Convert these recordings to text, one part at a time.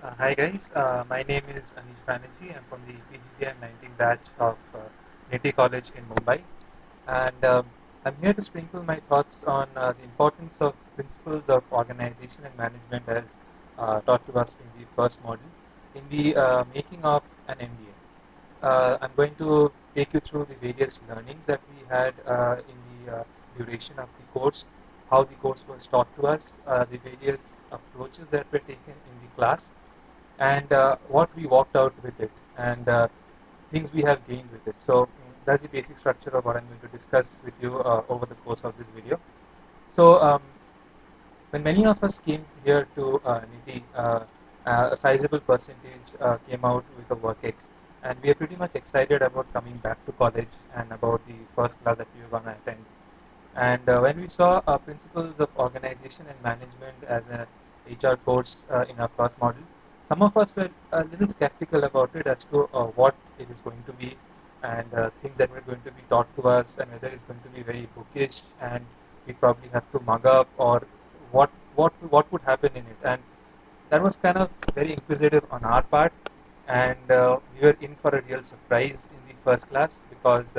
Hi guys, my name is Anish Banerjee. I'm from the IM-19 batch of NITIE College in Mumbai, and I'm here to sprinkle my thoughts on the importance of principles of organization and management as taught to us in the first module in the making of an MBA. I'm going to take you through the various learnings that we had in the duration of the course, how the course was taught to us, the various approaches that were taken in the class, and what we walked out with it, and things we have gained with it. So that's the basic structure of what I'm going to discuss with you over the course of this video. So when many of us came here to NITI, a sizable percentage came out with a work ex, and we are pretty much excited about coming back to college and about the first class that we were going to attend. And when we saw principles of organization and management as an HR course in our first module, some of us were a little skeptical about it as to what it is going to be, and things that were going to be taught to us, and whether it's going to be very bookish and we probably have to mug up, or what would happen in it. And that was kind of very inquisitive on our part, and we were in for a real surprise in the first class because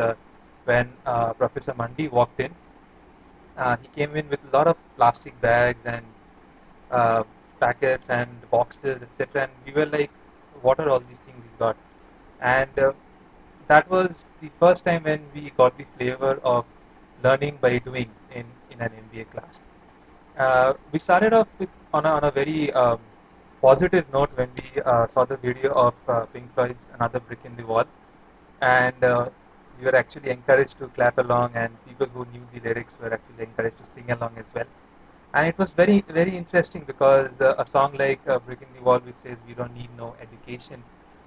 when Professor Mandi walked in, he came in with a lot of plastic bags and uh, packets and boxes, etc. And we were like, what are all these things he's got? And that was the first time when we got the flavor of learning by doing in an MBA class. We started off with on a very positive note when we saw the video of Pink Floyd's Another Brick in the Wall, and we were actually encouraged to clap along, and people who knew the lyrics were actually encouraged to sing along as well. And it was very interesting because a song like Brick in the Wall, which says we don't need no education,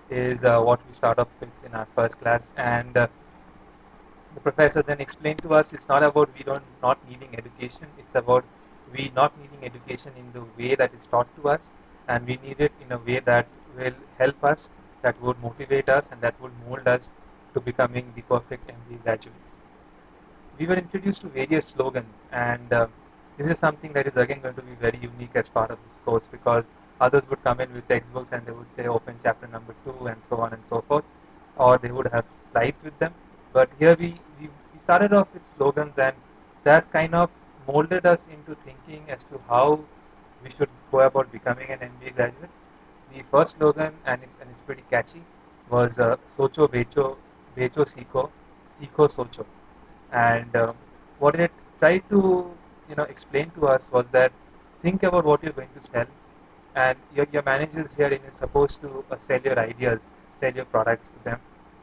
is what we start off with in our first class. And the professor then explained to us it's not about we don't not needing education, it's about we not needing education in the way that is taught to us, and we need it in a way that will help us, that would motivate us, and that would mold us to becoming the perfect MBA graduates. We were introduced to various slogans, and this is something that is again going to be very unique as part of this course, because others would come in with textbooks and they would say open chapter number 2 and so on and so forth, or they would have slides with them. But here we started off with slogans, and that kind of molded us into thinking as to how we should go about becoming an MBA graduate. The first slogan, and it's pretty catchy, was "Socho becho, becho seeko, seeko socho." And what it tried to explain to us was that think about what you're going to sell, and your managers here is supposed to sell your ideas, sell your products to them,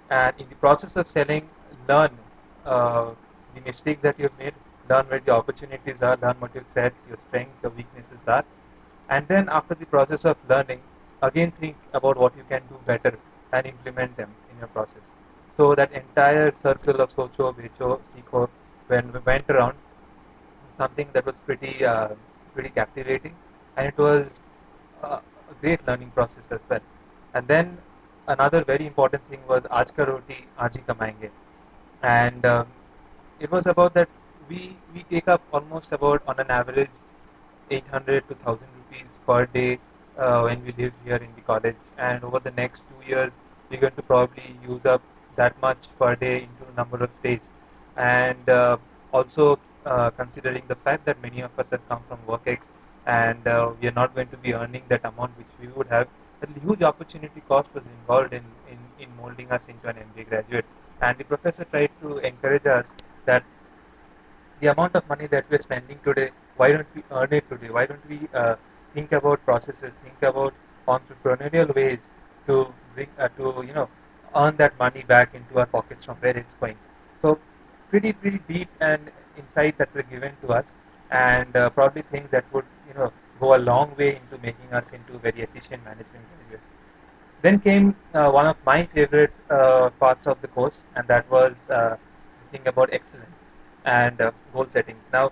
and in the process of selling, learn the mistakes that you've made, learn where the opportunities are, learn what your threats, your strengths, your weaknesses are, and then after the process of learning, again think about what you can do better and implement them in your process. So that entire circle of socho, becho, sikho, when we went around, something that was pretty captivating, and it was a great learning process as well. And then another very important thing was aaj ka roti aaj hi kamayenge, and it was about that we take up almost about on an average 800 to 1000 rupees per day when we live here in the college, and over the next 2 years we're going to probably use up that much per day into a number of days. And also considering the fact that many of us have come from WorkX, and we are not going to be earning that amount which we would have, a huge opportunity cost was involved in molding us into an MBA graduate. And the professor tried to encourage us that the amount of money that we're spending today, why don't we earn it today? Why don't we think about processes, think about entrepreneurial ways to bring to earn that money back into our pockets from where it's going. So pretty deep and insights that were given to us, and probably things that would go a long way into making us into very efficient management graduates. Then came one of my favorite parts of the course, and that was the thing about excellence and goal settings. Now,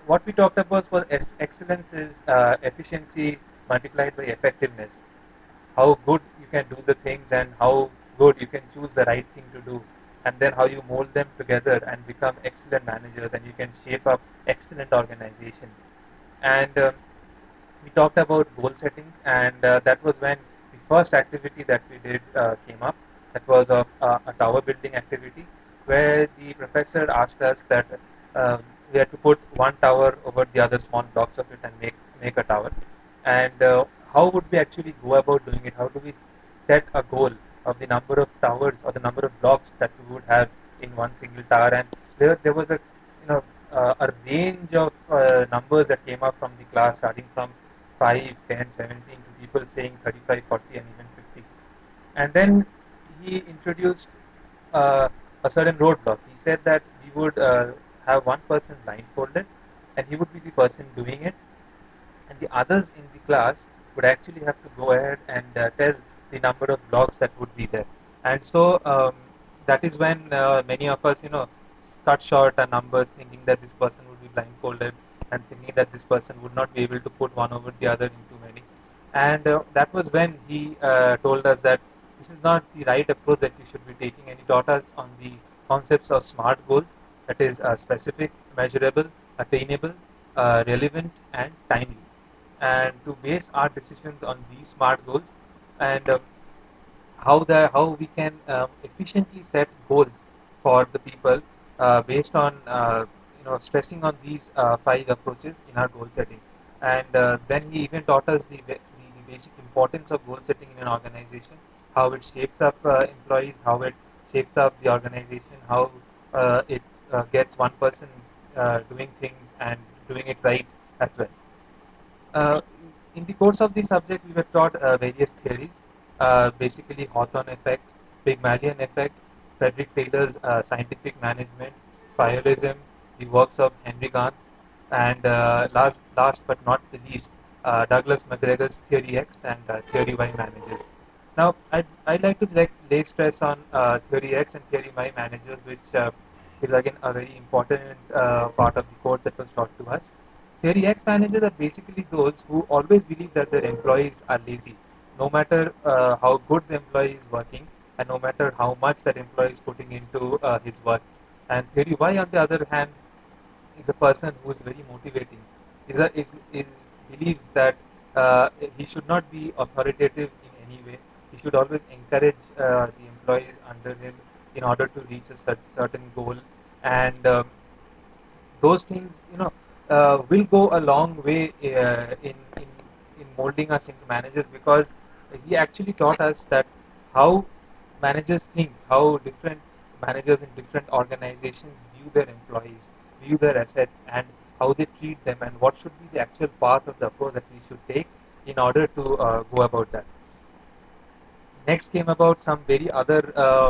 what we talked about was excellence is efficiency multiplied by effectiveness. How good you can do the things, and how good you can choose the right thing to do, and then how you mold them together and become excellent managers, and you can shape up excellent organizations. And We talked about goal settings, and that was when the first activity that we did came up. That was of a tower building activity, where the professor asked us that we had to put one tower over the other small blocks of it and make a tower. And how would we actually go about doing it? How do we set a goal of the number of towers or the number of blocks that we would have in one single tower? And there was a a range of numbers that came up from the class, starting from 5, 10, 17 to people saying 35, 40, and even 50. And then he introduced a certain roadblock. He said that we would have one person blindfolded, and he would be the person doing it, and the others in the class would actually have to go ahead and tell the number of blocks that would be there. And so that is when many of us, cut short our numbers, thinking that this person would be blindfolded and thinking that this person would not be able to put one over the other into many. And that was when he told us that this is not the right approach that we should be taking, and he taught us on the concepts of SMART goals, that is specific, measurable, attainable, relevant, and timely, and to base our decisions on these SMART goals, and how we can efficiently set goals for the people based on stressing on these five approaches in our goal setting. And then he even taught us the basic importance of goal setting in an organization, how it shapes up employees, how it shapes up the organization, how it gets one person doing things and doing it right as well. Uh, in the course of the subject, we were taught various theories, basically Hawthorne effect, Pygmalion effect, Frederick Taylor's scientific management, Fiolism, the works of Henry Gant, and last but not the least, Douglas McGregor's Theory X and Theory Y managers. Now, I'd like to lay stress on Theory X and Theory Y managers, which is again a very important part of the course that was taught to us. Theory X managers are basically those who always believe that their employees are lazy, no matter how good the employee is working and no matter how much that employee is putting into his work. And Theory Y, on the other hand, is a person who is very motivating. Is believes that he should not be authoritative in any way. He should always encourage the employees under him in order to reach a certain goal, and those things will go a long way in molding us into managers, because he actually taught us that how managers think, how different managers in different organizations view their employees, view their assets, and how they treat them, and what should be the actual path of the approach that we should take in order to go about that. Next came about some very other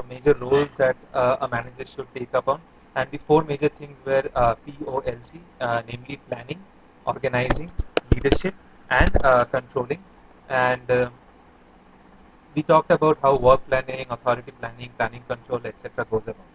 major roles that a manager should take up on, and the four major things were POLC, namely planning, organizing, leadership, and controlling. And we talked about how work planning, authority planning, planning control, etc. goes about.